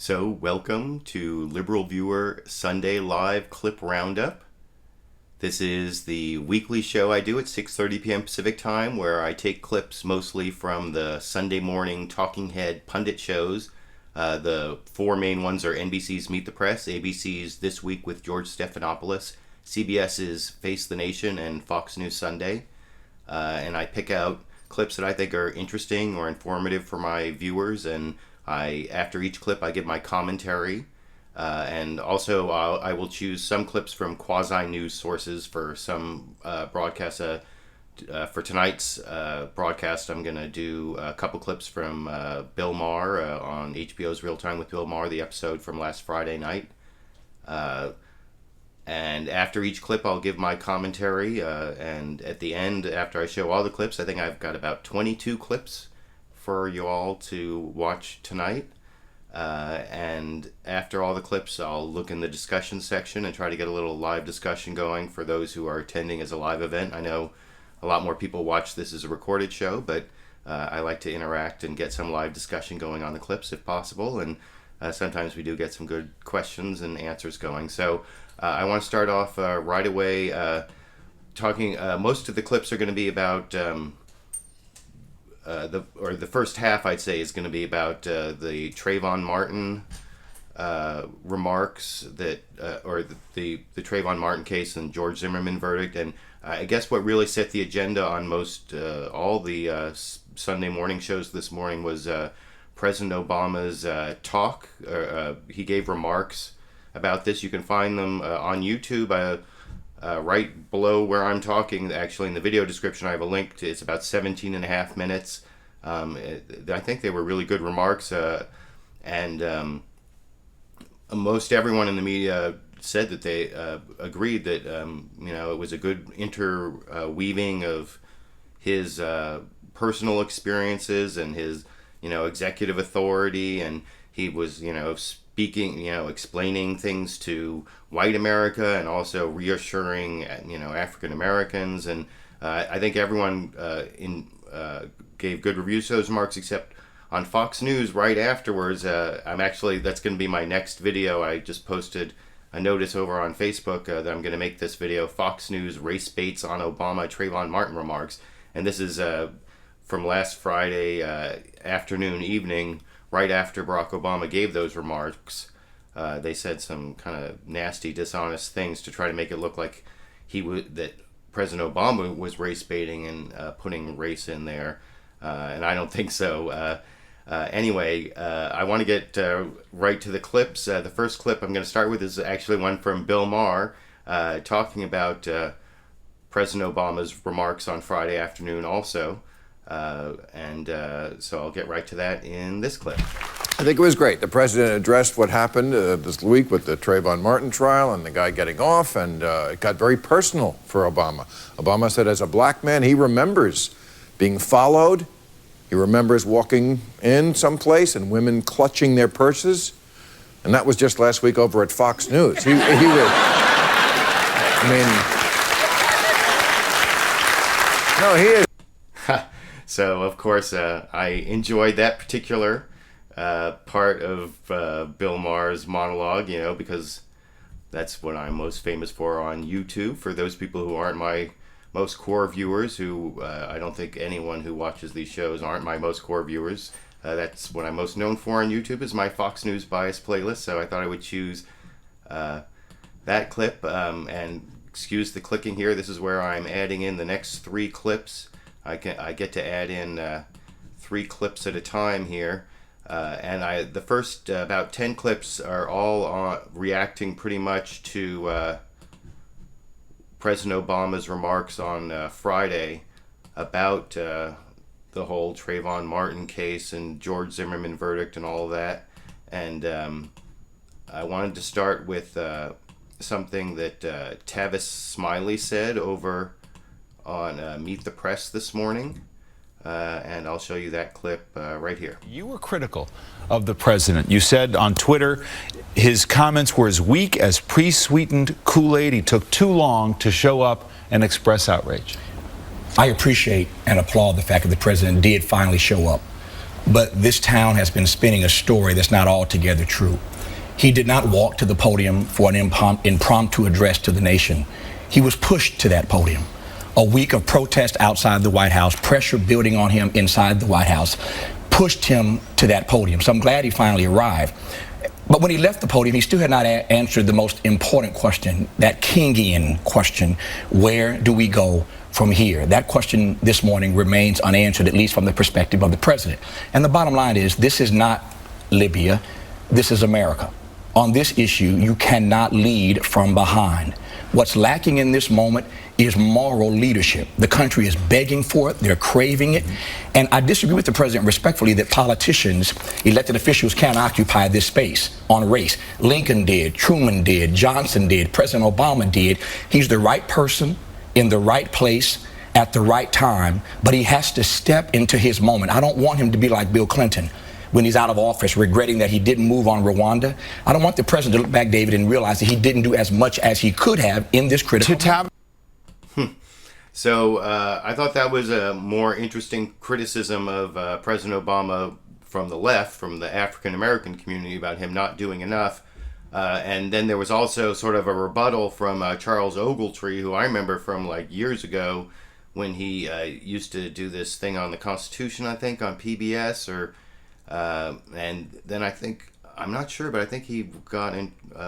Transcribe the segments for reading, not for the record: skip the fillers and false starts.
So, welcome to LiberalViewer Sunday Live Clip Roundup. This is the weekly show I do at 6:30 p.m. Pacific Time, where I take clips mostly from the Sunday morning talking head pundit shows. The four main ones are NBC's Meet the Press, ABC's This Week with George Stephanopoulos, CBS's Face the Nation, and Fox News Sunday. And I pick out clips that I think are interesting or informative for my viewers, and after each clip, I give my commentary, and also I will choose some clips from quasi-news sources for some broadcasts. For tonight's broadcast, I'm going to do a couple clips from Bill Maher on HBO's Real Time with Bill Maher, the episode from last Friday night. And after each clip, I'll give my commentary, and at the end, after I show all the clips, I think I've got about 22 clips for you all to watch tonight, and after all the clips, I'll look in the discussion section and try to get a little live discussion going for those who are attending as a live event. I know a lot more people watch this as a recorded show, but I like to interact and get some live discussion going on the clips if possible, and sometimes we do get some good questions and answers going. So I want to start off right away talking. Most of the clips are going to be about the first half, I'd say, is going to be about the Trayvon Martin remarks that, or the Trayvon Martin case and George Zimmerman verdict. And I guess what really set the agenda on most all the Sunday morning shows this morning was President Obama's talk. He gave remarks about this. You can find them on YouTube. Right below where I'm talking, actually in the video description, I have a link to. It's about 17 and a half minutes. I think they were really good remarks, and most everyone in the media said that they agreed that it was a good interweaving of his personal experiences and his executive authority, and he was speaking, explaining things to white America and also reassuring, African Americans. And I think everyone gave good reviews to those remarks, except on Fox News right afterwards. That's going to be my next video. I just posted a notice over on Facebook that I'm going to make this video, Fox News race baits on Obama Trayvon Martin remarks. And this is from last Friday evening, right after Barack Obama gave those remarks. They said some kind of nasty, dishonest things to try to make it look like that President Obama was race baiting and putting race in there, and I don't think so. Anyway, I want to get right to the clips. The first clip I'm going to start with is actually one from Bill Maher talking about President Obama's remarks on Friday afternoon also. So I'll get right to that in this clip. I think it was great. The president addressed what happened this week with the Trayvon Martin trial and the guy getting off, and it got very personal for Obama. Obama said as a black man, he remembers being followed. He remembers walking in someplace and women clutching their purses. And that was just last week over at Fox News. He was, no, he is. So, of course, I enjoyed that particular part of Bill Maher's monologue, because that's what I'm most famous for on YouTube. For those people who aren't my most core viewers, who I don't think anyone who watches these shows aren't my most core viewers, that's what I'm most known for on YouTube, is my Fox News bias playlist. So I thought I would choose that clip, and excuse the clicking here. This is where I'm adding in the next three clips. I get to add in 3 clips at a time here, and the first about 10 clips are all reacting pretty much to President Obama's remarks on Friday about the whole Trayvon Martin case and George Zimmerman verdict and all of that. And I wanted to start with something that Tavis Smiley said over on Meet the Press this morning, and I'll show you that clip right here. You were critical of the president. You said on Twitter his comments were as weak as pre-sweetened Kool-Aid. He took too long to show up and express outrage. I appreciate and applaud the fact that the president did finally show up. but this town has been spinning a story that's not altogether true. He did not walk to the podium for an impromptu address to the nation. He was pushed to that podium. A week of protest outside the White House, pressure building on him inside the White House, pushed him to that podium. So I'm glad he finally arrived. But when he left the podium, he still had not answered the most important question, that Kingian question: where do we go from here? That question this morning remains unanswered, at least from the perspective of the president. And the bottom line is, this is not Libya, this is America. On this issue, you cannot lead from behind. What's lacking in this moment is moral leadership. The country is begging for it, they're craving it. And I disagree with the president respectfully that politicians, elected officials, can't occupy this space on race. Lincoln did, Truman did, Johnson did, President Obama did. He's the right person in the right place at the right time, but he has to step into his moment. I don't want him to be like Bill Clinton when he's out of office, regretting that he didn't move on Rwanda. I don't want the president to look back, David, and realize that he didn't do as much as he could have in this critical moment. So I thought that was a more interesting criticism of President Obama from the left, from the African American community, about him not doing enough. And then there was also sort of a rebuttal from Charles Ogletree, who I remember from like years ago when he used to do this thing on the Constitution, I think, on PBS, or and then I think, I'm not sure, but I think he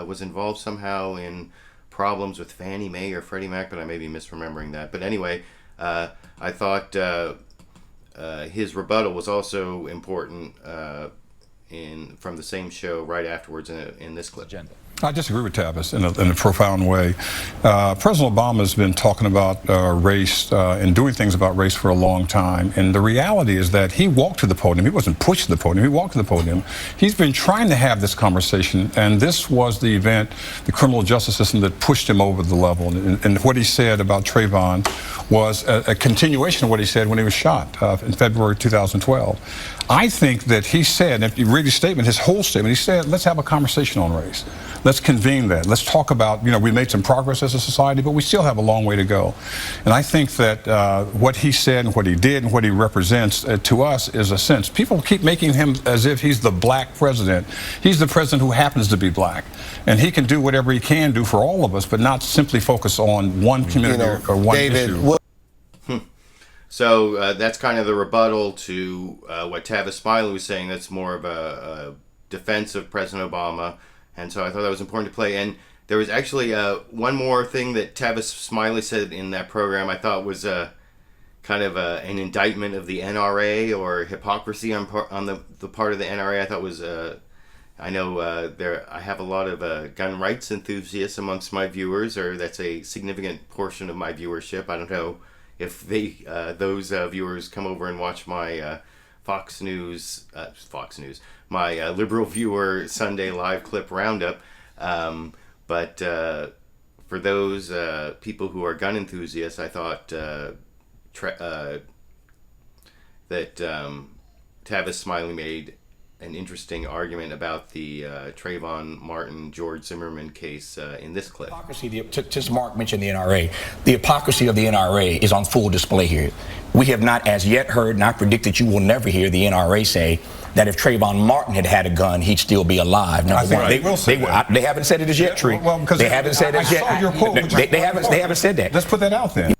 was involved somehow in problems with Fannie Mae or Freddie Mac, but I may be misremembering that. But anyway, I thought his rebuttal was also important from the same show right afterwards in this clip. I disagree with Tavis in a profound way. President Obama has been talking about race and doing things about race for a long time. And the reality is that he walked to the podium. He wasn't pushed to the podium. He walked to the podium. He's been trying to have this conversation. And this was the event, the criminal justice system, that pushed him over the level. And what he said about Trayvon was a continuation of what he said when he was shot in February 2012. I think that he said, if you read his statement, his whole statement, he said, let's have a conversation on race. Let's convene that. Let's talk about, we made some progress as a society, but we still have a long way to go. And I think that what he said and what he did and what he represents to us is a sense. People keep making him as if he's the black president. He's the president who happens to be black. And he can do whatever he can do for all of us, but not simply focus on one community or one issue. So that's kind of the rebuttal to what Tavis Smiley was saying. That's more of a defense of President Obama. And so I thought that was important to play. And there was actually one more thing that Tavis Smiley said in that program I thought was kind of an indictment of the NRA or hypocrisy on the part of the NRA. I thought was, I know I have a lot of gun rights enthusiasts amongst my viewers, or that's a significant portion of my viewership. I don't know if those viewers come over and watch my Fox News, my LiberalViewer Sunday live clip roundup. But for those people who are gun enthusiasts, I thought that Tavis Smiley made an interesting argument about the Trayvon Martin, George Zimmerman case in this clip. Just Mark mentioned the NRA. The hypocrisy of the NRA is on full display here. We have not as yet heard, and I predict that you will never hear the NRA say that if Trayvon Martin had had a gun, he'd still be alive. Number one, they haven't said it as yet, Tree. Well, because they haven't said it yet. They haven't said that. Let's put that out then.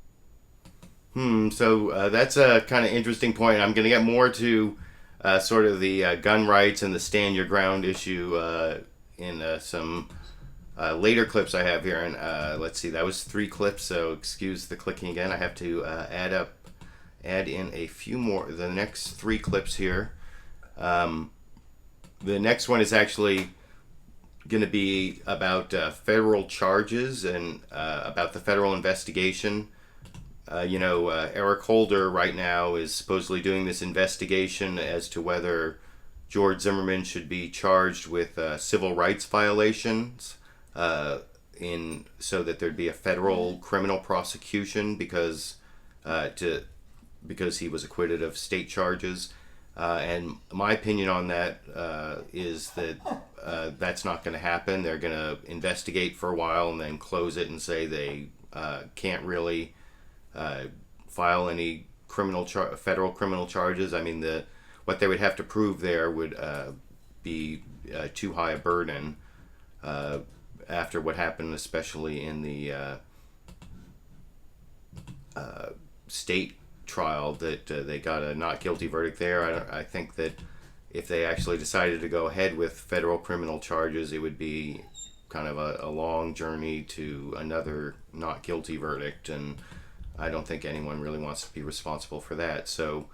So that's a kind of interesting point. I'm going to get more to sort of the gun rights and the stand your ground issue in some later clips I have here. And let's see, that was 3 clips, so excuse the clicking again. I have to add in a few more, the next 3 clips here. The next one is actually going to be about federal charges and about the federal investigation. Eric Holder right now is supposedly doing this investigation as to whether George Zimmerman should be charged with civil rights violations so that there'd be a federal criminal prosecution because he was acquitted of state charges. And my opinion on that is that that's not going to happen. They're going to investigate for a while and then close it and say they can't really file any federal criminal charges. I mean, what they would have to prove there would be too high a burden after what happened, especially in the state trial, that they got a not guilty verdict there. I think that if they actually decided to go ahead with federal criminal charges, it would be kind of a long journey to another not guilty verdict, and I don't think anyone really wants to be responsible for that. So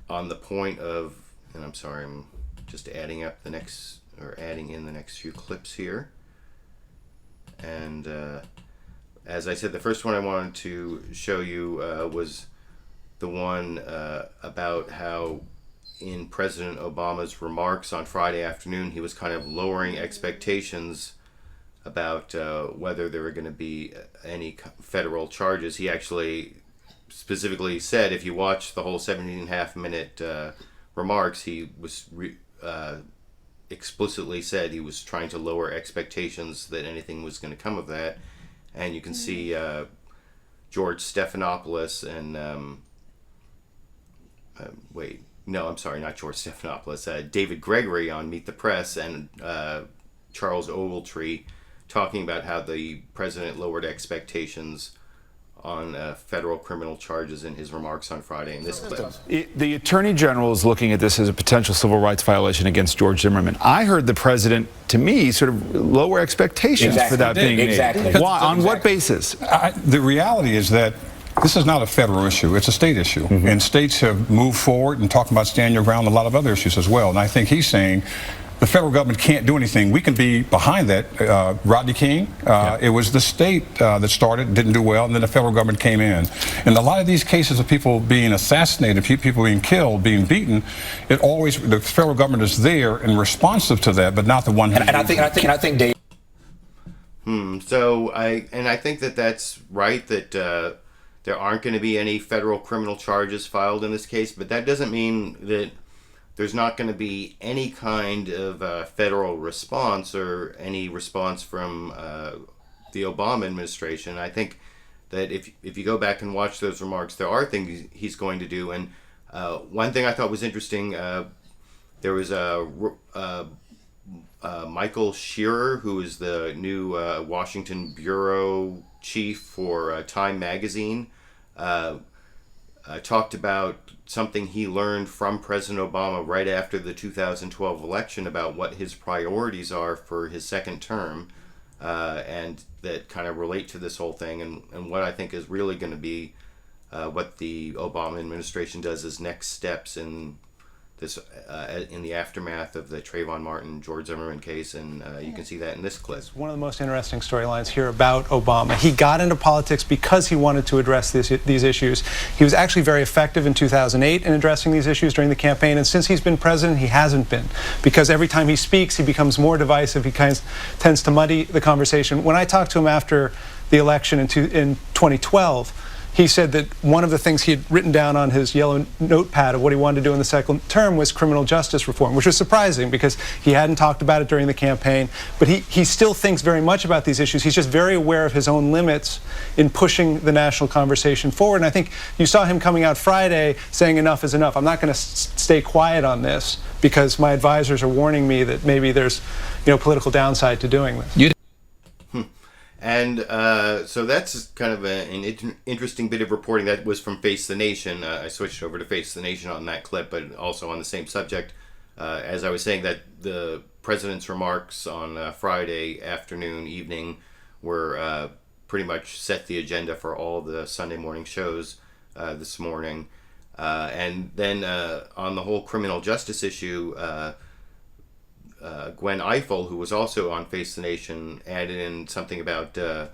on the point of, and I'm sorry, I'm just adding in the next few clips here, and as I said, the first one I wanted to show you was the one about how in President Obama's remarks on Friday afternoon, he was kind of lowering expectations about whether there were going to be any federal charges. He actually specifically said, if you watch the whole 17.5-minute remarks, he was explicitly said he was trying to lower expectations that anything was going to come of that. And you can see George Stephanopoulos and not George Stephanopoulos, David Gregory on Meet the Press, and Charles Ogletree talking about how the president lowered expectations on federal criminal charges in his remarks on Friday in this clip. The Attorney General is looking at this as a potential civil rights violation against George Zimmerman. I heard the president, to me, sort of lower expectations for that being made. Why? On what basis? The reality is that this is not a federal issue. It's a state issue. And states have moved forward and talking about stand your ground on a lot of other issues as well. And I think he's saying the federal government can't do anything. We can be behind that. Rodney King, it was the state that started, didn't do well, and then the federal government came in. And a lot of these cases of people being assassinated, people being killed, being beaten, the federal government is there and responsive to that, but not the one who... And I think Dave... So I think that that's right, that there aren't going to be any federal criminal charges filed in this case, but that doesn't mean that there's not going to be any kind of federal response or any response from the Obama administration. I think that if you go back and watch those remarks, there are things he's going to do. And one thing I thought was interesting, there was Michael Sherer, who is the new Washington bureau chief for Time magazine, talked about something he learned from President Obama right after the 2012 election about what his priorities are for his second term, and that kind of relate to this whole thing, and what I think is really going to be what the Obama administration does as next steps in this in the aftermath of the Trayvon Martin, George Zimmerman case, and you can see that in this clip. It's one of the most interesting storylines here about Obama. He got into politics because he wanted to address these issues. He was actually very effective in 2008 in addressing these issues during the campaign, and since he's been president, he hasn't been, because every time he speaks, he becomes more divisive. He tends to muddy the conversation. When I talked to him after the election in 2012, he said that one of the things he had written down on his yellow notepad of what he wanted to do in the second term was criminal justice reform, which was surprising because he hadn't talked about it during the campaign. But he still thinks very much about these issues. He's just very aware of his own limits in pushing the national conversation forward. And I think you saw him coming out Friday saying enough is enough. I'm not going to stay quiet on this because my advisors are warning me that maybe there's political downside to doing this. And so that's kind of an interesting bit of reporting. That was from Face the Nation. I switched over to Face the Nation on that clip, but also on the same subject. As I was saying, that the president's remarks on Friday evening were pretty much set the agenda for all the Sunday morning shows this morning. And then on the whole criminal justice issue, Gwen Ifill, who was also on Face the Nation, added in something about the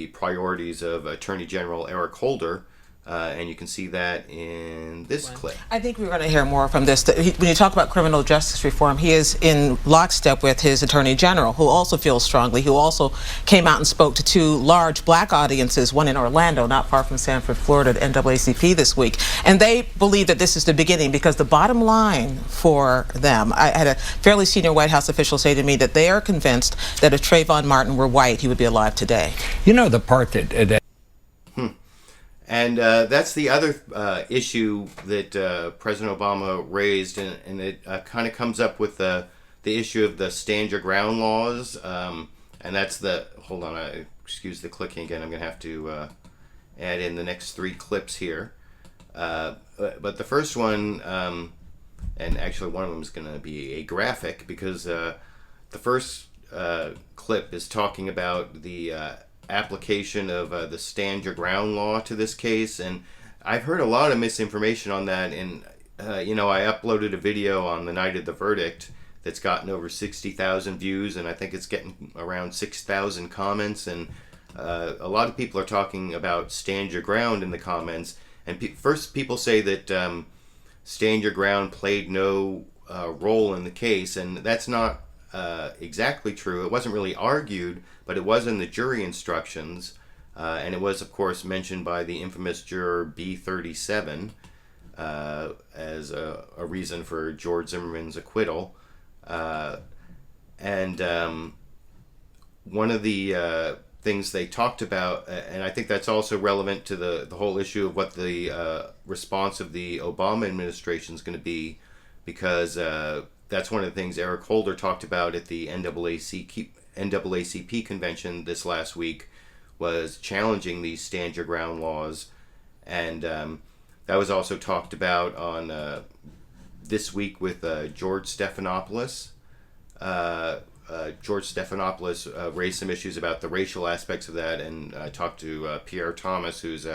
priorities of Attorney General Eric Holder, and you can see that in this clip. I think we're going to hear more from this. When you talk about criminal justice reform, he is in lockstep with his Attorney General, who also feels strongly, who also came out and spoke to two large black audiences, one in Orlando, not far from Sanford, Florida, at NAACP this week. And they believe that this is the beginning, because the bottom line for them, I had a fairly senior White House official say to me that they are convinced that if Trayvon Martin were white, he would be alive today. You know, the part that And that's the other issue that President Obama raised, and it kind of comes up with the issue of the stand your ground laws, and that's the, hold on, excuse the clicking again, I'm going to have to add in the next 3 clips here. But the first one, and actually one of them is going to be a graphic, because the first clip is talking about the application of the stand your ground law to this case, and I've heard a lot of misinformation on that, and I uploaded a video on the night of the verdict that's gotten over 60,000 views, and I think it's getting around 6,000 comments, and a lot of people are talking about stand your ground in the comments, and first people say that stand your ground played no role in the case, and that's not exactly true. It wasn't really argued, but it was in the jury instructions, and it was, of course, mentioned by the infamous juror B37 as a reason for George Zimmerman's acquittal. And one of the things they talked about, and I think that's also relevant to the whole issue of what the response of the Obama administration is going to be, because that's one of the things Eric Holder talked about at the NAACP convention this last week, was challenging these stand your ground laws, and that was also talked about on this week with George Stephanopoulos. George Stephanopoulos raised some issues about the racial aspects of that, and I talked to Pierre Thomas, who's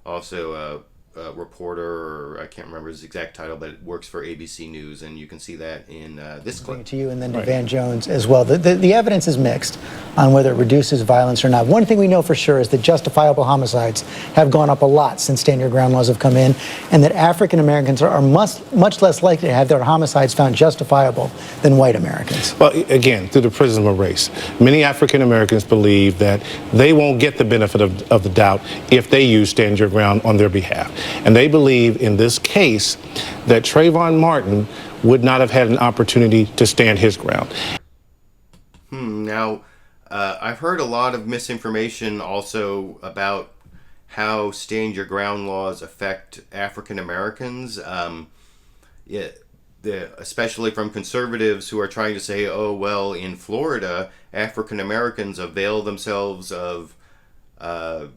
also a reporter, or I can't remember his exact title, but works for ABC News, and you can see that in this clip. To you, and then to Van Jones as well. The evidence is mixed on whether it reduces violence or not. One thing we know for sure is that justifiable homicides have gone up a lot since stand your ground laws have come in, and that African Americans are much less likely to have their homicides found justifiable than white Americans. Well, again, through the prism of race, many African Americans believe that they won't get the benefit of the doubt if they use stand your ground on their behalf. And they believe in this case that Trayvon Martin would not have had an opportunity to stand his ground. Now, I've heard a lot of misinformation also about how stand your ground laws affect African Americans, especially from conservatives who are trying to say, oh, well, in Florida, African Americans avail themselves of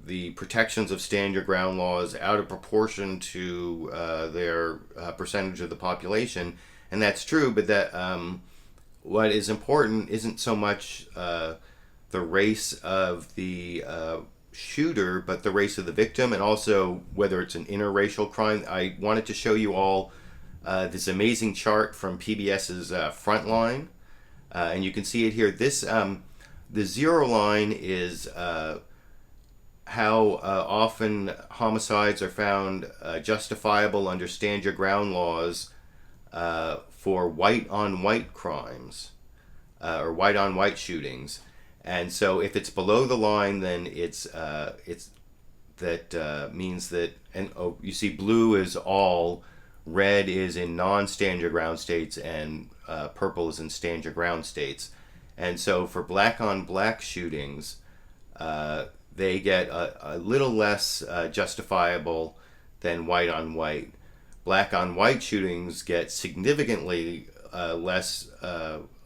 the protections of stand your ground laws out of proportion to their percentage of the population, and that's true. But that what is important isn't so much the race of the shooter, but the race of the victim, and also whether it's an interracial crime. I wanted to show you all this amazing chart from PBS's Frontline, and you can see it here. This the zero line is how often homicides are found justifiable under stand your ground laws for white-on-white crimes or white-on-white shootings. And so if it's below the line, then it's that means that, and you see blue is all, red is in non-stand your ground states, and purple is in stand your ground states. And so for black-on-black shootings, they get a little less justifiable than white-on-white. Black-on-white shootings get significantly less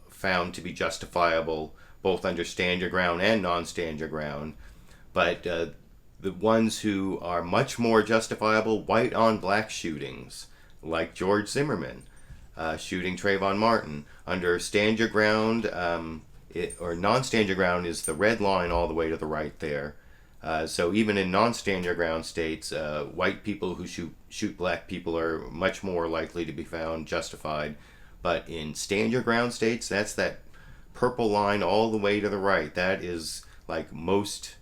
found to be justifiable, both under stand your ground and non-stand your ground. But the ones who are much more justifiable, white-on-black shootings, like George Zimmerman shooting Trayvon Martin, under stand your ground, or non-stand your ground is the red line all the way to the right there. So even in non-stand your ground states, white people who shoot black people are much more likely to be found justified. But in stand your ground states, that's that purple line all the way to the right. That is like most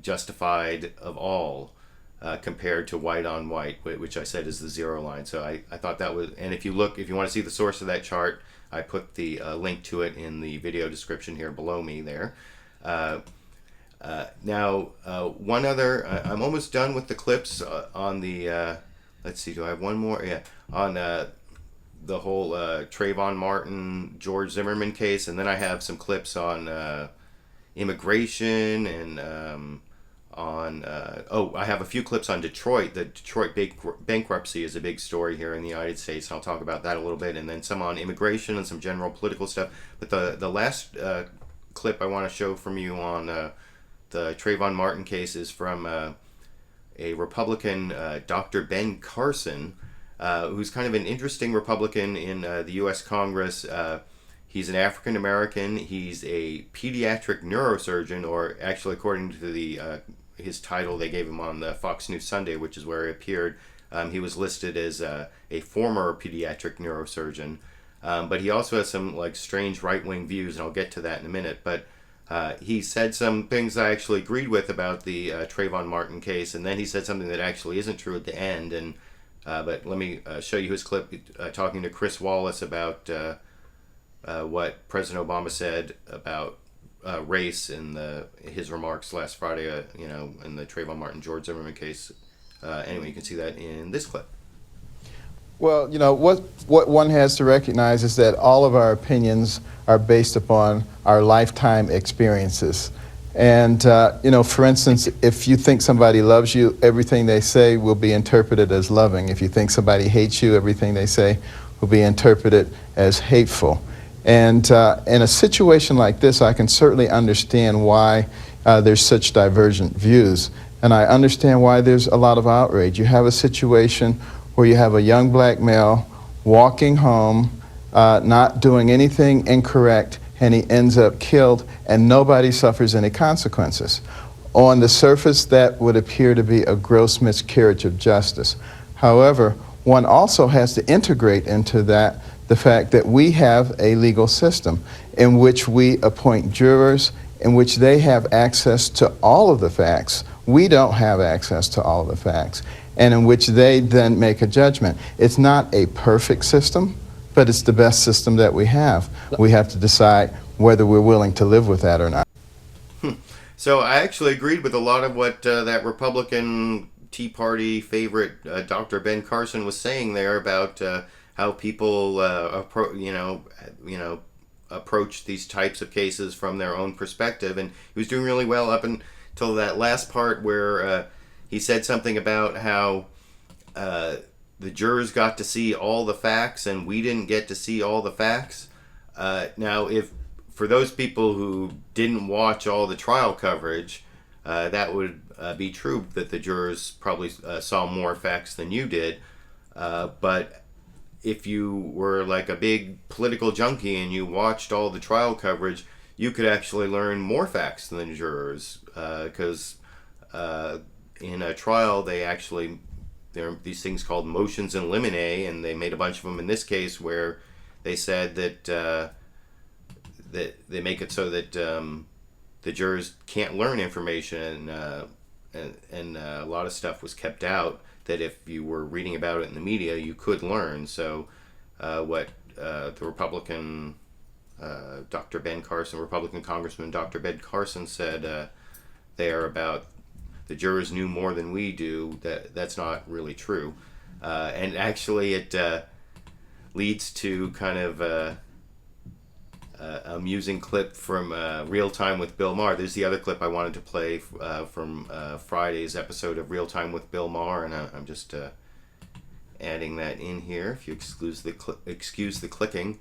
justified of all, compared to white on white, which I said is the zero line. So I thought that was, and if you want to see the source of that chart, I put the link to it in the video description here below me there. Now, one other, I'm almost done with the clips on the, let's see, do I have one more? Yeah, on the whole Trayvon Martin, George Zimmerman case, and then I have some clips on immigration and on I have a few clips on Detroit. The Detroit bankruptcy is a big story here in the United States, and I'll talk about that a little bit, and then some on immigration and some general political stuff. But the last clip I want to show from you on the Trayvon Martin case is from a Republican, Dr. Ben Carson, who's kind of an interesting Republican in the U.S. Congress. He's an African American. He's a pediatric neurosurgeon, or actually, according to the his title they gave him on the Fox News Sunday, which is where he appeared, he was listed as a former pediatric neurosurgeon. But he also has some like strange right-wing views, and I'll get to that in a minute. But he said some things I actually agreed with about the Trayvon Martin case, and then he said something that actually isn't true at the end. And but let me show you his clip talking to Chris Wallace about what President Obama said about race in his remarks last Friday, in the Trayvon Martin George Zimmerman case. Anyway, you can see that in this clip. Well, what one has to recognize is that all of our opinions are based upon our lifetime experiences. And, for instance, if you think somebody loves you, everything they say will be interpreted as loving. If you think somebody hates you, everything they say will be interpreted as hateful. And in a situation like this, I can certainly understand why there's such divergent views. And I understand why there's a lot of outrage. You have a situation where you have a young black male walking home, not doing anything incorrect, and he ends up killed, and nobody suffers any consequences. On the surface, that would appear to be a gross miscarriage of justice. However, one also has to integrate into that the fact that we have a legal system in which we appoint jurors, in which they have access to all of the facts. We don't have access to all of the facts, and in which they then make a judgment. It's not a perfect system, but it's the best system that we have. We have to decide whether we're willing to live with that or not. So I actually agreed with a lot of what that Republican Tea Party favorite Dr. Ben Carson was saying there about how people approach these types of cases from their own perspective, and he was doing really well up until that last part where he said something about how the jurors got to see all the facts and we didn't get to see all the facts. Now, if for those people who didn't watch all the trial coverage, that would be true, that the jurors probably saw more facts than you did. But if you were like a big political junkie and you watched all the trial coverage, you could actually learn more facts than the jurors, because in a trial there are these things called motions in limine, and they made a bunch of them in this case where they said that that they make it so that the jurors can't learn information, and a lot of stuff was kept out that if you were reading about it in the media, you could learn. So what the Republican Dr. Ben Carson, Republican Congressman Dr. Ben Carson said there about the jurors knew more than we do, that's not really true. And actually it leads to kind of a amusing clip from Real Time with Bill Maher. There's the other clip I wanted to play from Friday's episode of Real Time with Bill Maher, and I'm just adding that in here, if you excuse the clicking.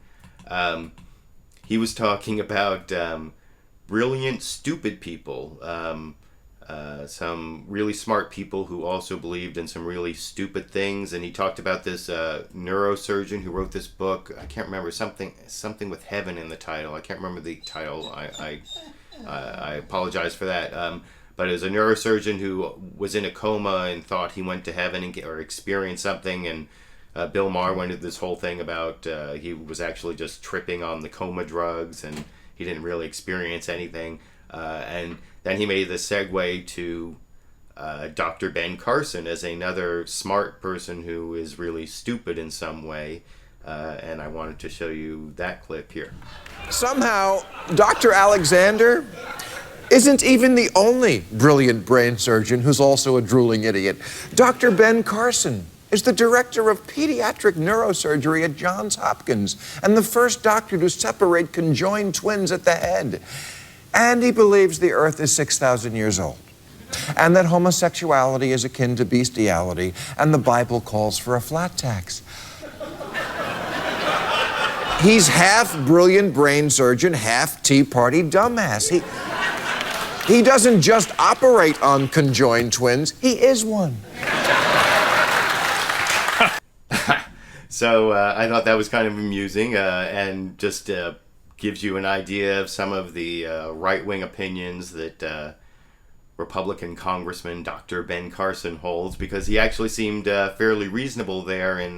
He was talking about brilliant, stupid people, some really smart people who also believed in some really stupid things, and he talked about this neurosurgeon who wrote this book. I can't remember, something with heaven in the title. I can't remember the title. I apologize for that. But it was a neurosurgeon who was in a coma and thought he went to heaven or experienced something, and Bill Maher went into this whole thing about he was actually just tripping on the coma drugs and he didn't really experience anything. And then he made the segue to Dr. Ben Carson as another smart person who is really stupid in some way. And I wanted to show you that clip here. Somehow, Dr. Alexander isn't even the only brilliant brain surgeon who's also a drooling idiot. Dr. Ben Carson is the director of pediatric neurosurgery at Johns Hopkins and the first doctor to separate conjoined twins at the head. And he believes the Earth is 6,000 years old. and that homosexuality is akin to bestiality, and the Bible calls for a flat tax. He's half brilliant brain surgeon, half Tea Party dumbass. He doesn't just operate on conjoined twins, he is one. So I thought that was kind of amusing and just gives you an idea of some of the right-wing opinions that Republican Congressman Dr. Ben Carson holds, because he actually seemed fairly reasonable there in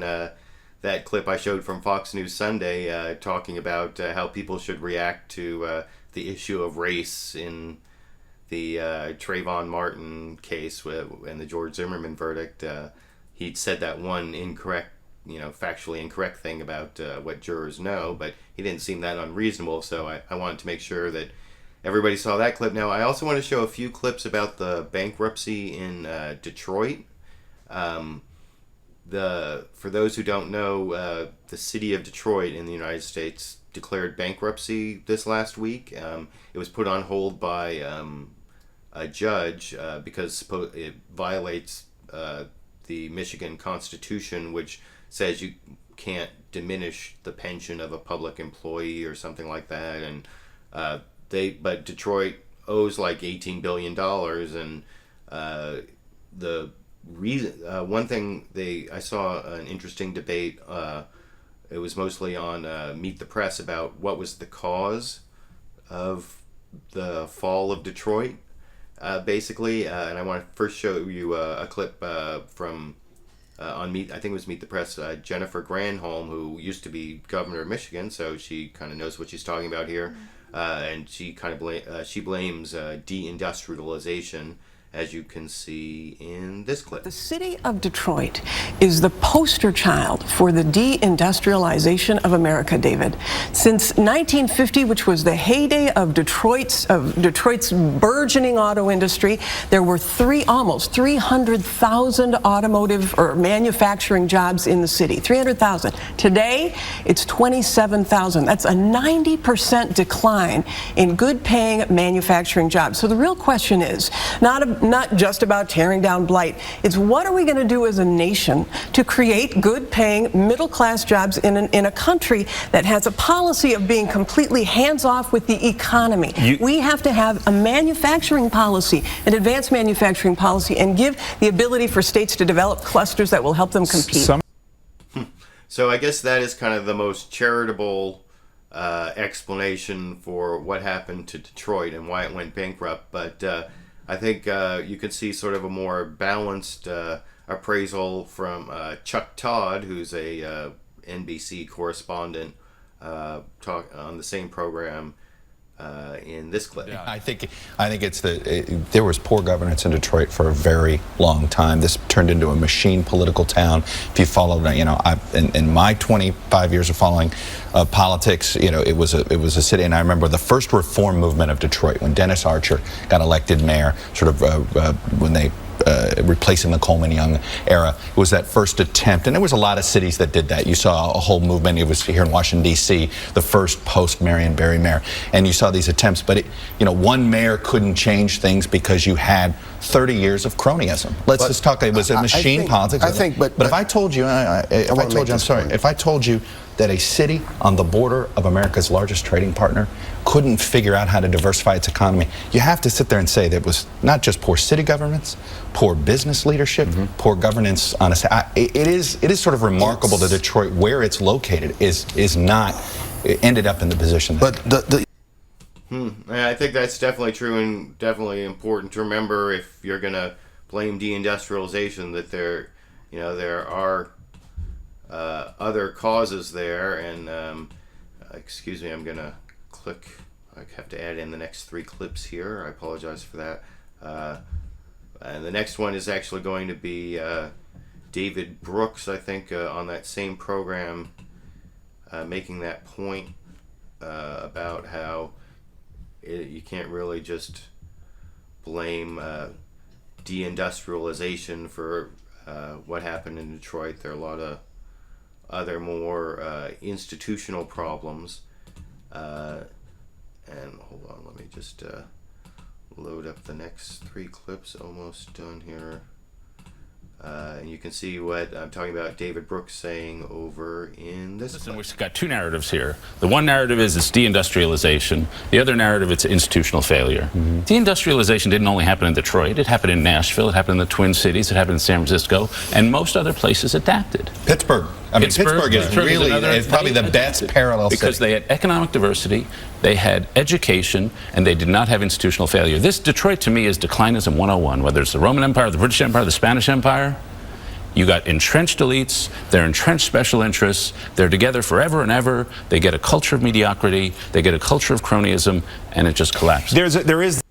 that clip I showed from Fox News Sunday, talking about how people should react to the issue of race in the Trayvon Martin case and the George Zimmerman verdict. He'd said that one incorrect, factually incorrect thing about what jurors know, but he didn't seem that unreasonable, so I wanted to make sure that everybody saw that clip. Now, I also want to show a few clips about the bankruptcy in Detroit. For those who don't know, the city of Detroit in the United States declared bankruptcy this last week. It was put on hold by a judge because it violates the Michigan Constitution, which says you can't diminish the pension of a public employee or something like that. And but Detroit owes like $18 billion, and the reason, one thing I saw an interesting debate. It was mostly on Meet the Press about what was the cause of the fall of Detroit, basically. And I want to first show you a clip from on Meet. I think it was Meet the Press. Jennifer Granholm, who used to be governor of Michigan, so she kind of knows what she's talking about here. And she kind of she blames deindustrialization, as you can see in this clip. The city of Detroit is the poster child for the deindustrialization of America, David. Since 1950, which was the heyday of Detroit's burgeoning auto industry, there were almost 300,000 automotive or manufacturing jobs in the city. 300,000. Today, it's 27,000. That's a 90% decline in good-paying manufacturing jobs. So the real question is not just about tearing down blight. It's what are we going to do as a nation to create good-paying, middle-class jobs in a country that has a policy of being completely hands-off with the economy. We have to have a manufacturing policy, an advanced manufacturing policy, and give the ability for states to develop clusters that will help them compete. So I guess that is kind of the most charitable explanation for what happened to Detroit and why it went bankrupt. But I think you can see sort of a more balanced appraisal from Chuck Todd, who's a NBC correspondent, talk on the same program in this clip. Yeah, I think there was poor governance in Detroit for a very long time. This turned into a machine political town. If you followed, in my 25 years of following politics, it was a city, and I remember the first reform movement of Detroit when Dennis Archer got elected mayor, sort of when they replacing the Coleman Young era. It was that first attempt, and there was a lot of cities that did that. You saw a whole movement. It was here in Washington, D.C., the first post-Marion Barry mayor, and you saw these attempts, but one mayor couldn't change things because you had 30 years of cronyism. Let's just talk. It was a machine politics. But if I told you, if I told you that a city on the border of America's largest trading partner couldn't figure out how to diversify its economy, you have to sit there and say that it was not just poor city governments, poor business leadership, poor governance on it is sort of remarkable that Detroit, where it's located, ended up in the position. But I think that's definitely true and definitely important to remember if you're going to blame deindustrialization, that there are other causes there. And excuse me, I'm going to click. I have to add in the next 3 clips here. I apologize for that. And the next one is actually going to be David Brooks, I think, on that same program, making that point about how you can't really just blame deindustrialization for what happened in Detroit. There are a lot of other more institutional problems. And hold on, let me just load up the next 3 clips. Almost done here. And you can see what I'm talking about David Brooks saying over in this. Listen, we've got 2 narratives here. The one narrative is it's deindustrialization. The other narrative, it's institutional failure. Deindustrialization didn't only happen in Detroit. It happened in Nashville. It happened in the Twin Cities. It happened in San Francisco. And most other places adapted. Pittsburgh. I mean, Pittsburgh is really is probably the best parallel because city. They had economic diversity, they had education, and they did not have institutional failure. This Detroit, to me, is declinism 101, whether it's the Roman Empire, the British Empire, the Spanish Empire. You got entrenched elites, they're entrenched special interests, they're together forever and ever, they get a culture of mediocrity, they get a culture of cronyism, and it just collapses. There is.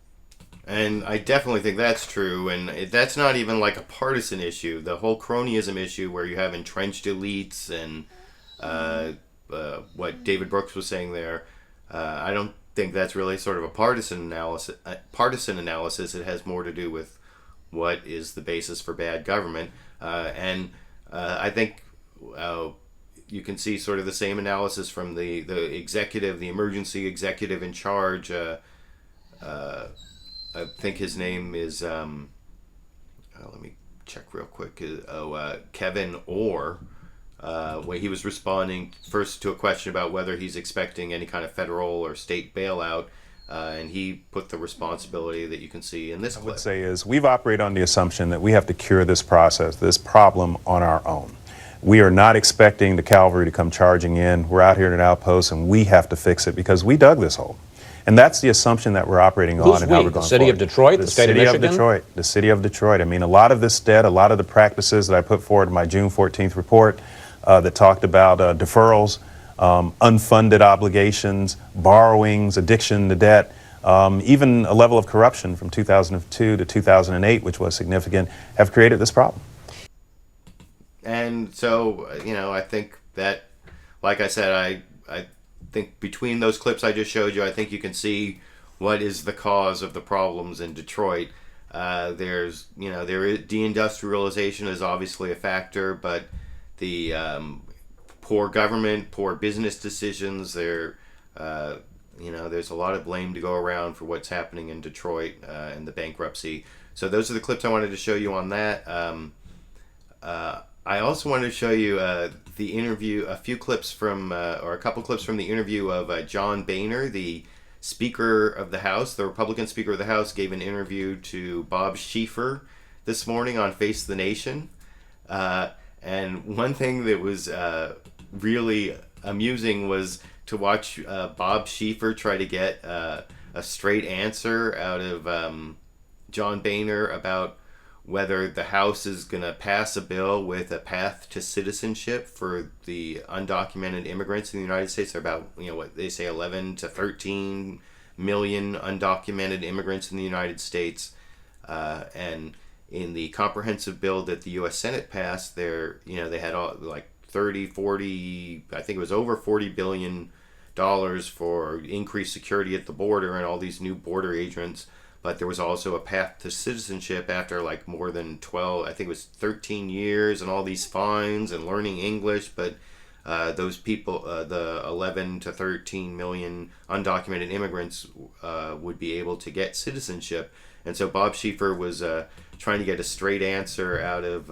And I definitely think that's true, and that's not even like a partisan issue. The whole cronyism issue where you have entrenched elites and what David Brooks was saying there, I don't think that's really sort of a partisan analysis. It has more to do with what is the basis for bad government. I think you can see sort of the same analysis from the executive, the emergency executive in charge. I think his name is, let me check real quick, Kevyn Orr, where he was responding first to a question about whether he's expecting any kind of federal or state bailout, and he put the responsibility that you can see in this clip. I would say is we've operated on the assumption that we have to cure this problem on our own. We are not expecting the cavalry to come charging in. We're out here in an outpost, and we have to fix it because we dug this hole. And that's the assumption that we're operating on and how we're going forward. The city of Detroit, the state of Michigan? The city of Detroit. I mean, a lot of this debt, a lot of the practices that I put forward in my June 14th report that talked about deferrals, unfunded obligations, borrowings, addiction to debt, even a level of corruption from 2002 to 2008, which was significant, have created this problem. And so, I think that, like I said, I think between those clips I just showed you, I think you can see what is the cause of the problems in Detroit. There is deindustrialization is obviously a factor, but the poor government, poor business decisions, there's a lot of blame to go around for what's happening in Detroit and the bankruptcy. So those are the clips I wanted to show you on that. I also wanted to show you the interview, a couple clips from the interview of JohnBoehner, the Speaker of the House, the Republican Speaker of the House, gave an interview to Bob Sherer this morning on Face the Nation. And one thing that was really amusing was to watch Bob Sherer try to get a straight answer out of JohnBoehner about whether the House is going to pass a bill with a path to citizenship for the undocumented immigrants in the United States. There are about, what they say, 11 to 13 million undocumented immigrants in the United States. And in the comprehensive bill that the U.S. Senate passed, they had all, like 30, 40, I think it was over $40 billion for increased security at the border and all these new border agents. But there was also a path to citizenship after like more than 12, I think it was 13 years and all these fines and learning English. But those people, the 11 to 13 million undocumented immigrants would be able to get citizenship. And so Bob Sherer was trying to get a straight answer out of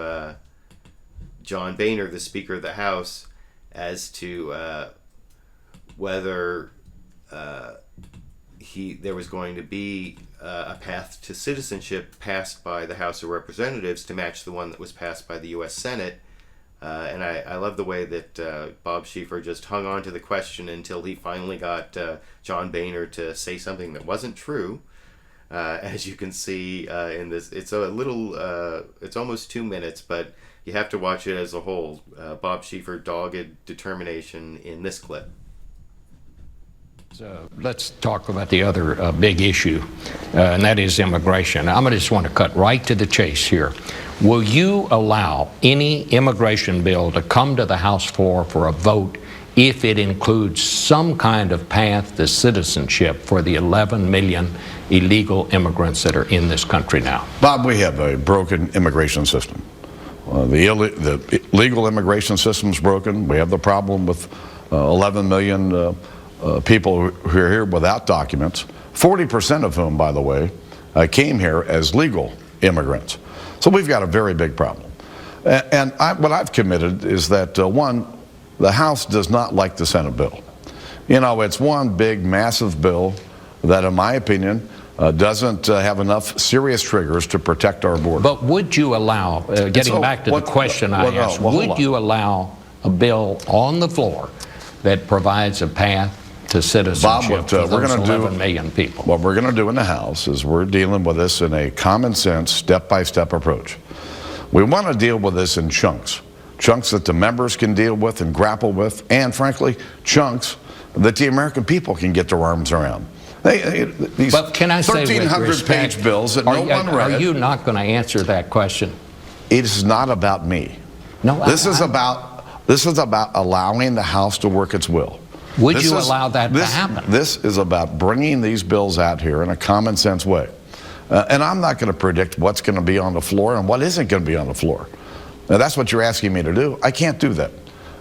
JohnBoehner, the Speaker of the House, as to whether there was going to be a path to citizenship passed by the House of Representatives to match the one that was passed by the U.S. Senate. And I love the way that Bob Sherer just hung on to the question until he finally got JohnBoehner to say something that wasn't true. As you can see in this, it's it's almost 2 minutes, but you have to watch it as a whole. Bob Sherer, dogged determination in this clip. Let's talk about the other big issue, and that is immigration. I'm going to just want to cut right to the chase here. Will you allow any immigration bill to come to the House floor for a vote if it includes some kind of path to citizenship for the 11 million illegal immigrants that are in this country now? Bob, we have a broken immigration system. The legal immigration system is broken. We have the problem with 11 million people who are here without documents, 40% of whom, by the way, came here as legal immigrants. So we've got a very big problem. And what I've committed is that, one, the House does not like the Senate bill. You know, it's one big, massive bill that, in my opinion, doesn't have enough serious triggers to protect our border. But would you allow, getting back to the question I asked, would you allow a bill on the floor that provides a path to citizenship for those 11 million people? What we're going to do in the House is we're dealing with this in a common sense, step-by-step approach. We want to deal with this in chunks that the members can deal with and grapple with, and frankly, chunks that the American people can get their arms around. These but can I say 1,300-page bills that no one read. Are you not going to answer that question? It is not about me. No, this is about allowing the House to work its will. Would you allow that to happen? This is about bringing these bills out here in a common sense way. And I'm not going to predict what's going to be on the floor and what isn't going to be on the floor. Now, that's what you're asking me to do. I can't do that.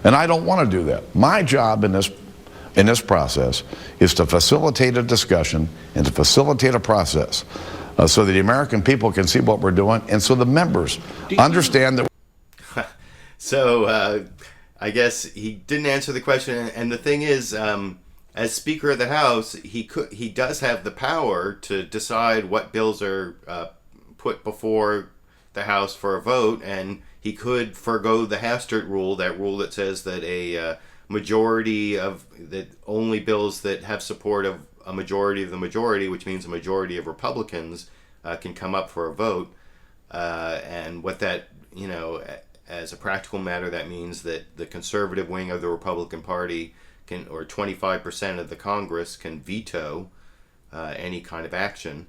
And I don't want to do that. My job in this process is to facilitate a discussion and to facilitate a process so that the American people can see what we're doing and so the members understand that. So I guess he didn't answer the question. And the thing is, as Speaker of the House, he does have the power to decide what bills are put before the House for a vote, and he could forgo the Hastert rule, that rule that says that a majority of that only bills that have support of a majority of the majority, which means a majority of Republicans, can come up for a vote. And what that, you know, as a practical matter, that means that the conservative wing of the Republican Party can, or 25% of the Congress can veto any kind of action.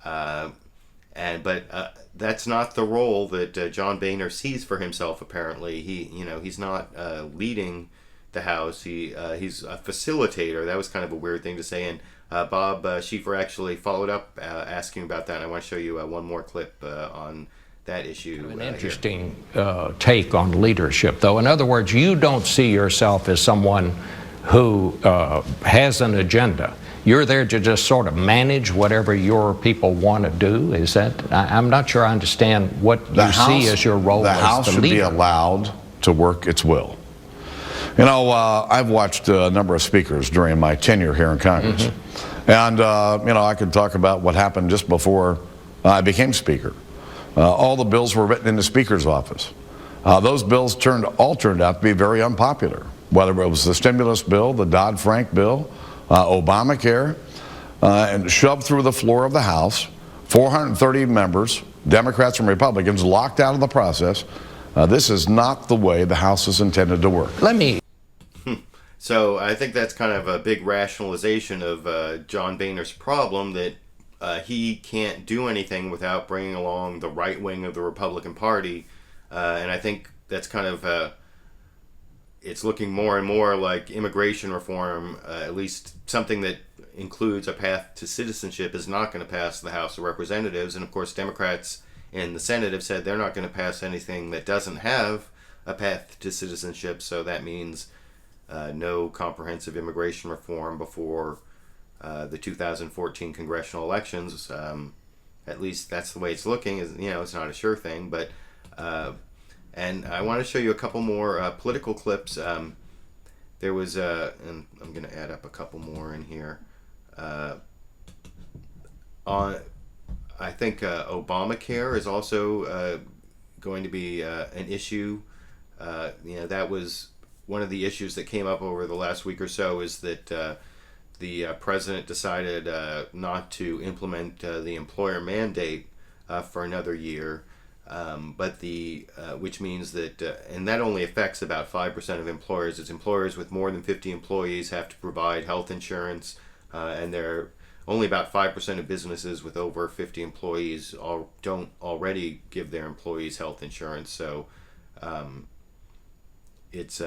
But that's not the role that JohnBoehner sees for himself. Apparently, he's not leading the House. He's a facilitator. That was kind of a weird thing to say. And Bob Sherer actually followed up asking about that. And I want to show you one more clip on that issue. An interesting take on leadership, though. In other words, you don't see yourself as someone who has an agenda. You're there to just sort of manage whatever your people want to do. Is that? I'm not sure I understand what you see as your role as the leader. The House should be allowed to work its will. You know, I've watched a number of speakers during my tenure here in Congress. Mm-hmm. And, you know, I could talk about what happened just before I became Speaker. All the bills were written in the Speaker's office. Those bills all turned out to be very unpopular, whether it was the stimulus bill, the Dodd-Frank bill, Obamacare, and shoved through the floor of the House. 430 members, Democrats and Republicans, locked out of the process. This is not the way the House is intended to work. So I think that's kind of a big rationalization of JohnBoehner's problem, that he can't do anything without bringing along the right wing of the Republican Party. And I think that's kind of, it's looking more and more like immigration reform, at least something that includes a path to citizenship, is not going to pass the House of Representatives. And of course, Democrats in the Senate have said they're not going to pass anything that doesn't have a path to citizenship. So that means no comprehensive immigration reform before the 2014 congressional elections. At least that's the way it's looking. You know, it's not a sure thing, but and I want to show you a couple more political clips. There was, and I'm going to add up a couple more in here. I think Obamacare is also going to be an issue. You know, that was one of the issues that came up over the last week or so, is that the president decided not to implement the employer mandate for another year. But which means that, and that only affects about 5% of employers. It's employers with more than 50 employees have to provide health insurance, and only about 5% of businesses with over 50 employees don't already give their employees health insurance. So it's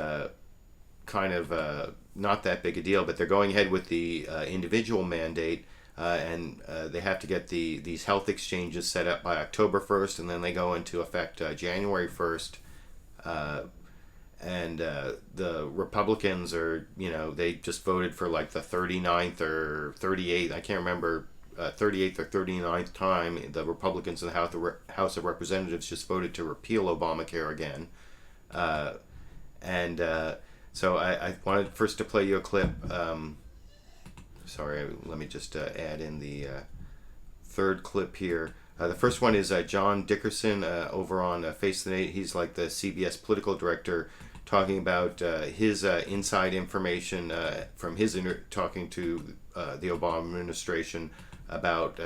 kind of not that big a deal, but they're going ahead with the individual mandate. And they have to get these health exchanges set up by October 1st, and then they go into effect January 1st. And the Republicans are, you know, they just voted for like the 39th or 38th, I can't remember 38th or 39th time the Republicans in the House of Representatives just voted to repeal Obamacare again. So I wanted first to play you a clip. Sorry, let me just add in the third clip here. The first one is John Dickerson over on Face the Nation. He's like the CBS political director, talking about his inside information from his talking to the Obama administration about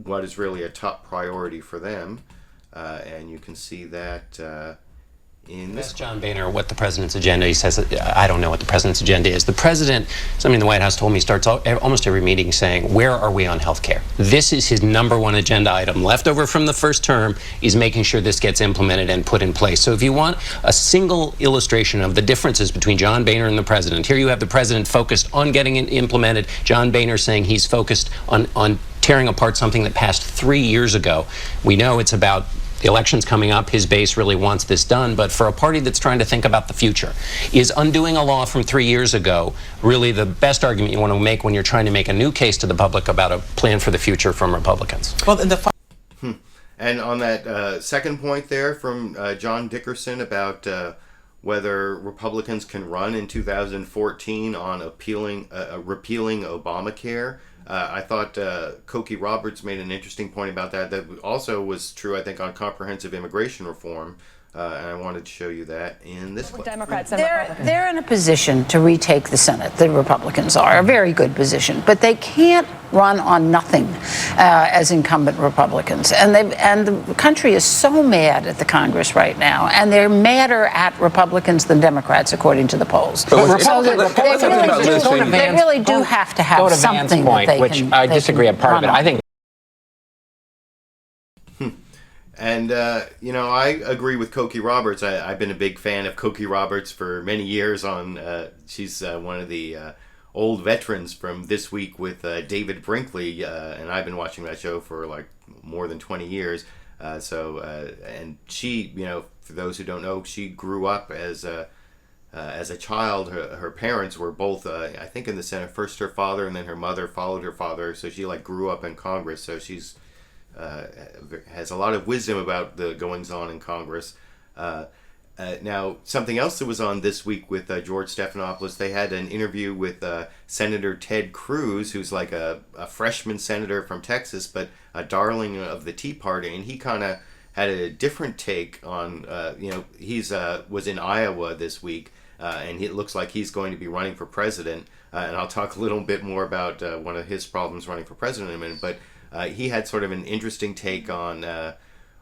what is really a top priority for them. And you can see that in this. Ask JohnBoehner what the president's agenda. He says, I don't know what the president's agenda is. The president, somebody in the White House told me, starts almost every meeting saying, where are we on health care? This is his #1 agenda item. Left over from the first term is making sure this gets implemented and put in place. So if you want a single illustration of the differences between JohnBoehner and the president, here you have the president focused on getting it implemented. JohnBoehner saying he's focused on tearing apart something that passed 3 years ago. We know it's about the election's coming up. His base really wants this done. But for a party that's trying to think about the future, is undoing a law from 3 years ago really the best argument you want to make when you're trying to make a new case to the public about a plan for the future from Republicans? Well, And on that second point there from John Dickerson about whether Republicans can run in 2014 on repealing Obamacare, I thought Cokie Roberts made an interesting point about that. That also was true, I think, on comprehensive immigration reform. And I wanted to show you that in this clip. Democrats and Republicans. They're in a position to retake the Senate. The Republicans are a very good position, but they can't run on nothing as incumbent Republicans. And the country is so mad at the Congress right now, and they're madder at Republicans than Democrats, according to the polls. But so they really do have to have something point, that they which can. I disagree on part of it. I think. And, I agree with Cokie Roberts. I've been a big fan of Cokie Roberts for many years. She's one of the old veterans from This Week with David Brinkley, and I've been watching that show for like more than 20 years. And she, for those who don't know, she grew up as a child. Her parents were both, I think, in the Senate. First her father, and then her mother followed her father. So she grew up in Congress. So she's has a lot of wisdom about the goings-on in Congress. Now, something else that was on This Week with George Stephanopoulos, they had an interview with Senator Ted Cruz, who's like a freshman senator from Texas, but a darling of the Tea Party, and he kind of had a different take on, he's was in Iowa this week, and it looks like he's going to be running for president, and I'll talk a little bit more about one of his problems running for president in a minute, but he had sort of an interesting take on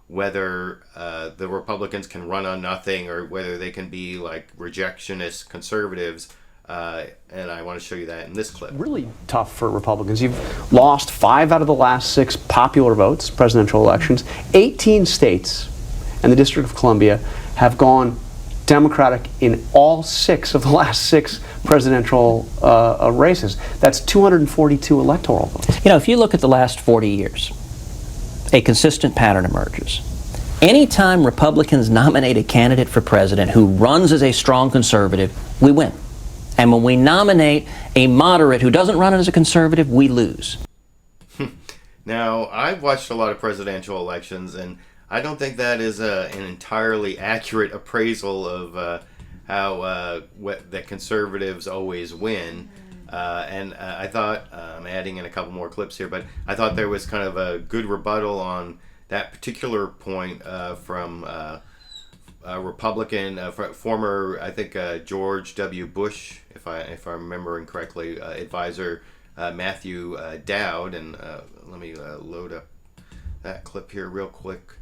whether the Republicans can run on nothing or whether they can be like rejectionist conservatives. And I want to show you that in this clip. Really tough for Republicans. You've lost 5 out of the last 6 popular votes, presidential elections. 18 states and the District of Columbia have gone Democratic in all 6 of the last 6 presidential races. That's 242 electoral votes. If you look at the last 40 years, a consistent pattern emerges. Anytime Republicans nominate a candidate for president who runs as a strong conservative, we win. And when we nominate a moderate who doesn't run as a conservative, we lose. Now, I've watched a lot of presidential elections, and I don't think that is an entirely accurate appraisal of how the conservatives always win. And I thought, I'm adding in a couple more clips here, but I thought there was kind of a good rebuttal on that particular point from a Republican, former, I think, George W. Bush, if I'm remembering correctly, advisor Matthew Dowd. And let me load up that clip here real quick.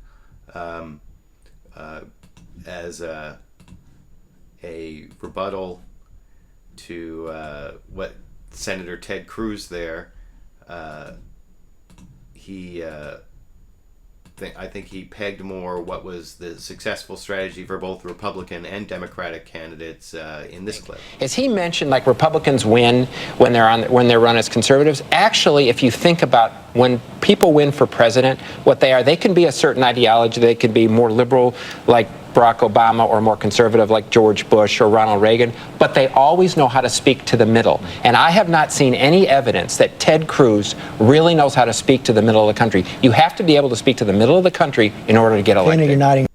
As a rebuttal to what Senator Ted Cruz there, I think he pegged more what was the successful strategy for both Republican and Democratic candidates in this clip. As he mentioned, like Republicans win when they're run as conservatives. Actually, if you think about when people win for president, what they are, they can be a certain ideology. They could be more liberal, like Barack Obama or more conservative like George Bush or Ronald Reagan, but they always know how to speak to the middle. And I have not seen any evidence that Ted Cruz really knows how to speak to the middle of the country. You have to be able to speak to the middle of the country in order to get elected. Dana, you're nodding.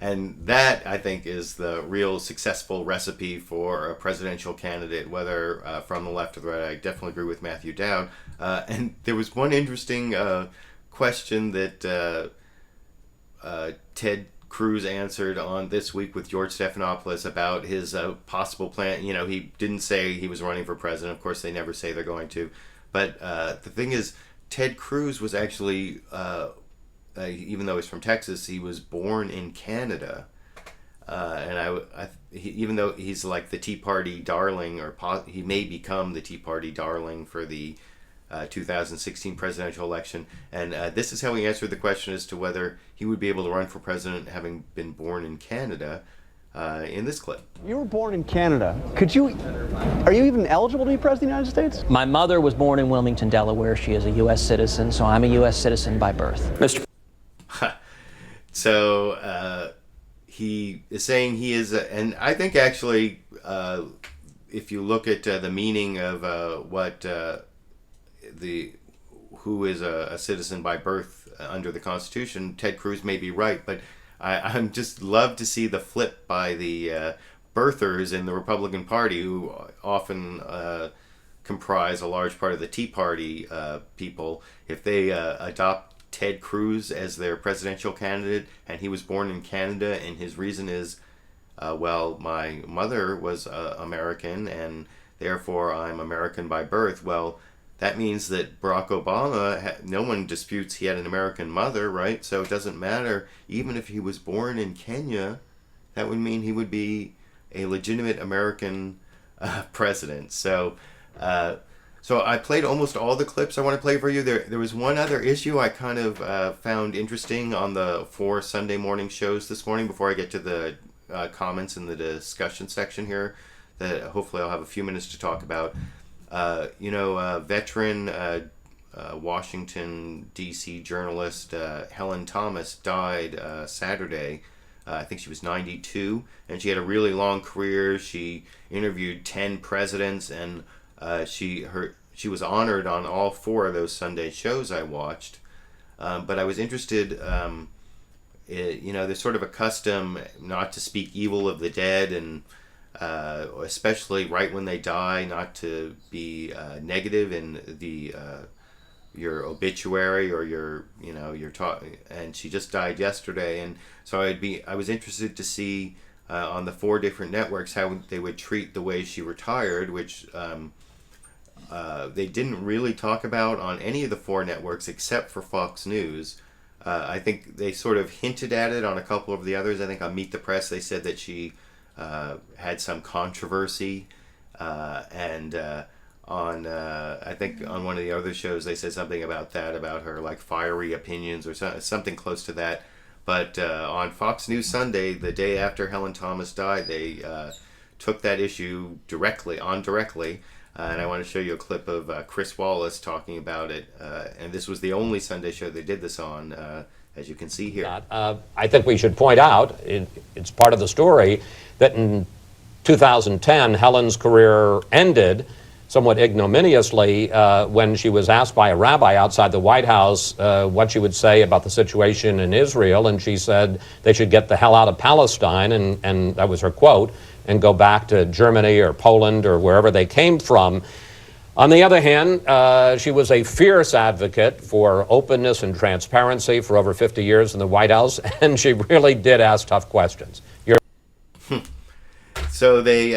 And that, I think, is the real successful recipe for a presidential candidate, whether from the left or the right. I definitely agree with Matthew Dowd. And there was one interesting question that Ted Cruz answered on This Week with George Stephanopoulos about his possible plan. You know, he didn't say he was running for president. Of course, they never say they're going to. But the thing is, Ted Cruz was actually... even though he's from Texas, he was born in Canada, and even though he's like the Tea Party darling, or he may become the Tea Party darling for the 2016 presidential election. And this is how he answered the question as to whether he would be able to run for president having been born in Canada. In this clip. You were born in Canada. Are you even eligible to be president of the United States? My mother was born in Wilmington, Delaware. She is a U.S. citizen, so I'm a U.S. citizen by birth. Mr. So he is saying he is, and I think actually, if you look at the meaning of what who is a citizen by birth under the Constitution, Ted Cruz may be right, but I'm just love to see the flip by the birthers in the Republican Party, who often comprise a large part of the Tea Party people. If they adopt Ted Cruz as their presidential candidate, and he was born in Canada, and his reason is, well, my mother was American, and therefore I'm American by birth. Well, that means that Barack Obama, no one disputes he had an American mother, right? So it doesn't matter. Even if he was born in Kenya, that would mean he would be a legitimate American president. So I played almost all the clips I want to play for you. There was one other issue I kind of found interesting on the 4 Sunday morning shows this morning, before I get to the comments in the discussion section here, that hopefully I'll have a few minutes to talk about. Veteran Washington, D.C. journalist Helen Thomas died Saturday. I think she was 92, and she had a really long career. She interviewed 10 presidents, and she was honored on all 4 of those Sunday shows I watched. But I was interested, there's sort of a custom not to speak evil of the dead, and especially right when they die, not to be negative in the your obituary or your talk. And she just died yesterday, and so I was interested to see on the 4 different networks how they would treat the way she retired, which they didn't really talk about on any of the 4 networks except for Fox News. I think they sort of hinted at it on a couple of the others. I think on Meet the Press they said that she had some controversy, and I think on one of the other shows they said something about her like fiery opinions or something close to that. But on Fox News Sunday, the day after Helen Thomas died, they took that issue directly. And I want to show you a clip of Chris Wallace talking about it. And this was the only Sunday show they did this on, as you can see here. I think we should point out, it's part of the story, that in 2010, Helen's career ended somewhat ignominiously when she was asked by a rabbi outside the White House what she would say about the situation in Israel. And she said they should get the hell out of Palestine, and that was her quote, and go back to Germany or Poland or wherever they came from. On the other hand, she was a fierce advocate for openness and transparency for over 50 years in the White House, and she really did ask tough questions. So they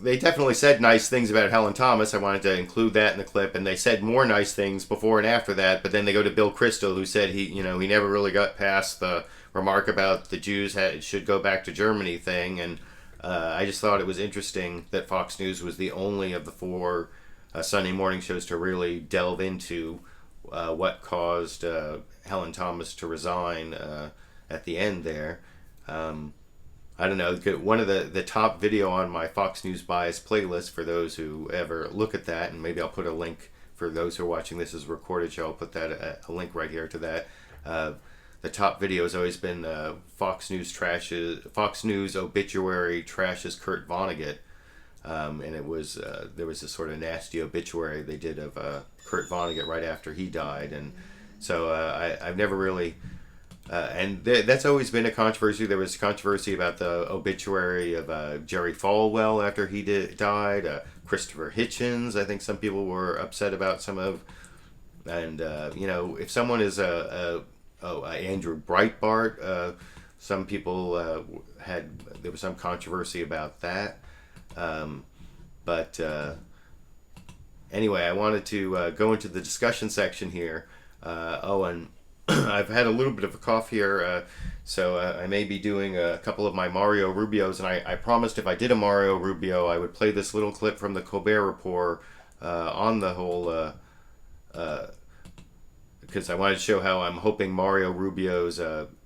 definitely said nice things about Helen Thomas. I wanted to include that in the clip, and they said more nice things before and after that. But then they go to Bill Kristol, who said he never really got past the remark about the Jews should go back to Germany thing. And I just thought it was interesting that Fox News was the only of the 4 Sunday morning shows to really delve into what caused Helen Thomas to resign at the end there. I don't know, one of the top video on my Fox News Bias playlist for those who ever look at that, and maybe I'll put a link for those who are watching this as a recorded show. I'll put that a link right here to that. the top video has always been Fox News obituary trashes Kurt Vonnegut, and it was there was this sort of nasty obituary they did of Kurt Vonnegut right after he died, and so I've never really. And that's always been a controversy. There was controversy about the obituary of Jerry Falwell after he died. Christopher Hitchens, I think some people were upset about some of. And, you know, if someone is Andrew Breitbart, some people there was some controversy about that. But anyway, I wanted to go into the discussion section here. And I've had a little bit of a cough here, so I may be doing a couple of my Mario Rubios, and I promised if I did a Mario Rubio, I would play this little clip from the Colbert Report on the whole, because I wanted to show how I'm hoping Mario Rubio's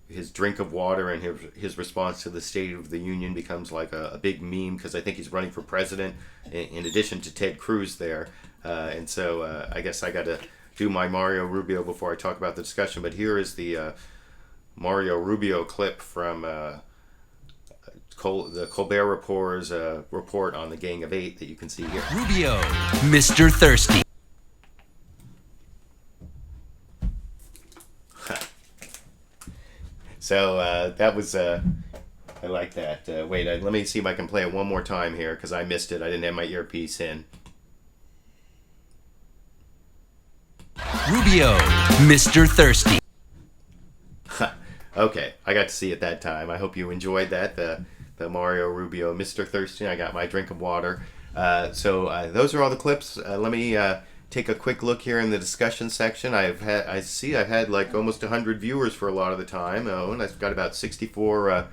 his drink of water and his response to the State of the Union becomes like a big meme, because I think he's running for president in addition to Ted Cruz there, and so I guess I got to do my Mario Rubio before I talk about the discussion. But here is the Mario Rubio clip from the Colbert Report's report on the Gang of Eight that you can see here. Rubio, Mr. Thirsty. So that was, I like that. Wait, let me see if I can play it one more time here, because I missed it. I didn't have my earpiece in. Rubio, Mr. Thirsty. Okay, I got to see it that time. I hope you enjoyed that, the Mario Rubio, Mr. Thirsty. I got my drink of water. So those are all the clips. Let me take a quick look here in the discussion section. I've had like almost 100 viewers for a lot of the time. Oh, and I've got about 64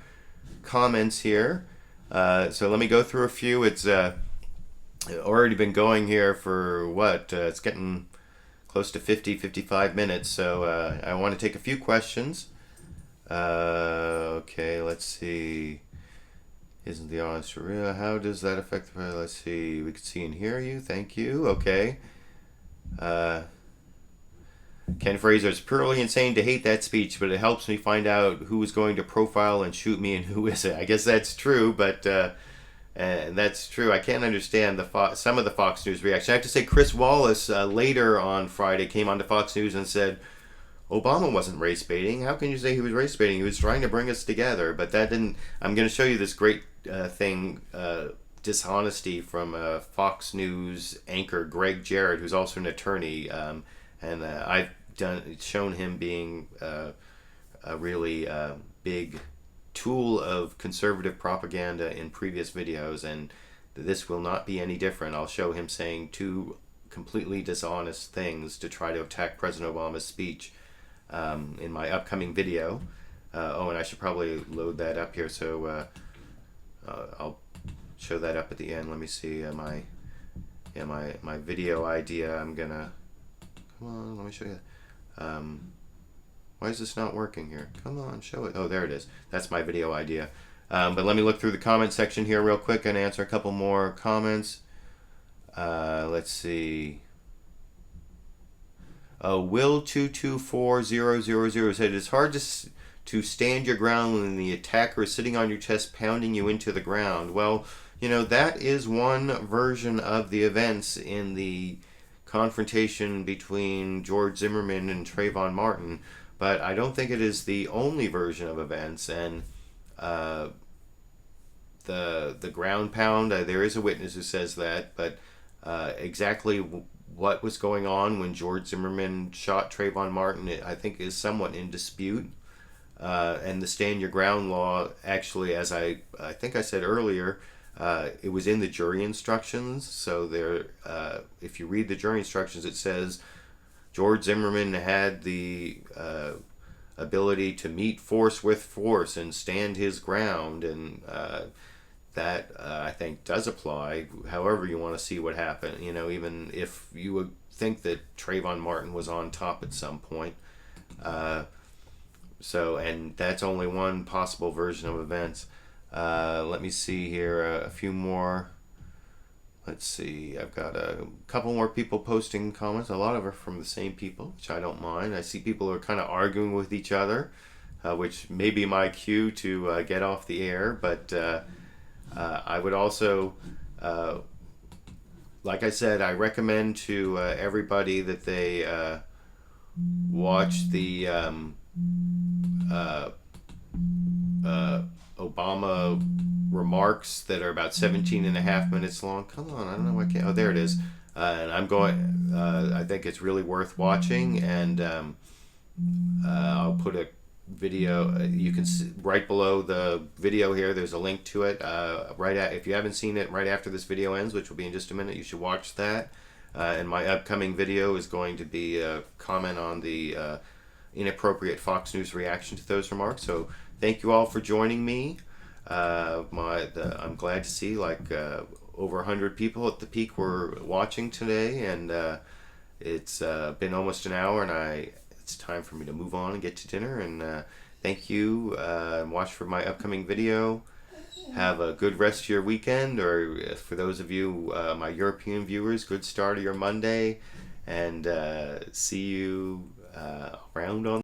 comments here. So let me go through a few. It's already been going here for what? It's getting close to 55 minutes, so I want to take a few questions. Okay, let's see. Isn't the honest real? How does that affect the... Let's see. We can see and hear you. Thank you. Okay. Ken Fraser, it's purely insane to hate that speech, but it helps me find out who is going to profile and shoot me and who isn't. I guess that's true, but... and that's true. I can't understand some of the Fox News reaction. I have to say, Chris Wallace later on Friday came onto Fox News and said, Obama wasn't race baiting. How can you say he was race baiting? He was trying to bring us together. But that didn't... I'm going to show you this great thing, dishonesty from Fox News anchor Greg Jarrett, who's also an attorney. And I've shown him being a really big tool of conservative propaganda in previous videos, and this will not be any different. I'll show him saying two completely dishonest things to try to attack President Obama's speech in my upcoming video. And I should probably load that up here, so I'll show that up at the end. Let me see my video idea. I'm gonna... Come on, let me show you. Why is this not working here? Come on, show it. Oh, there it is. That's my video idea. But let me look through the comment section here real quick and answer a couple more comments. Let's see. Will224000 said, it's hard to stand your ground when the attacker is sitting on your chest, pounding you into the ground. Well, you know, that is one version of the events in the confrontation between George Zimmerman and Trayvon Martin. But I don't think it is the only version of events, and the ground pound, there is a witness who says that, but exactly what was going on when George Zimmerman shot Trayvon Martin, I think is somewhat in dispute. And the stand your ground law, actually, as I think I said earlier, it was in the jury instructions. So there, if you read the jury instructions, it says George Zimmerman had the ability to meet force with force and stand his ground, and that I think does apply. However you want to see what happened, you know, even if you would think that Trayvon Martin was on top at some point. So, and that's only one possible version of events. Let me see here, a few more. Let's see, I've got a couple more people posting comments. A lot of them are from the same people, which I don't mind. I see people who are kind of arguing with each other. which may be my cue to get off the air. But I would also, like I said, I recommend to everybody that they watch the Obama remarks that are about 17 and a half minutes long. Come on, I don't know why I can't. Oh, there it is. And I'm going, I think it's really worth watching, and I'll put a video, you can see right below the video here, there's a link to it. If you haven't seen it right after this video ends, which will be in just a minute, you should watch that. And my upcoming video is going to be a comment on the inappropriate Fox News reaction to those remarks. So thank you all for joining me. I'm glad to see over 100 people at the peak were watching today, and it's been almost an hour, and it's time for me to move on and get to dinner. And thank you. Watch for my upcoming video. Have a good rest of your weekend, or for those of you, my European viewers, good start of your Monday, and see you around on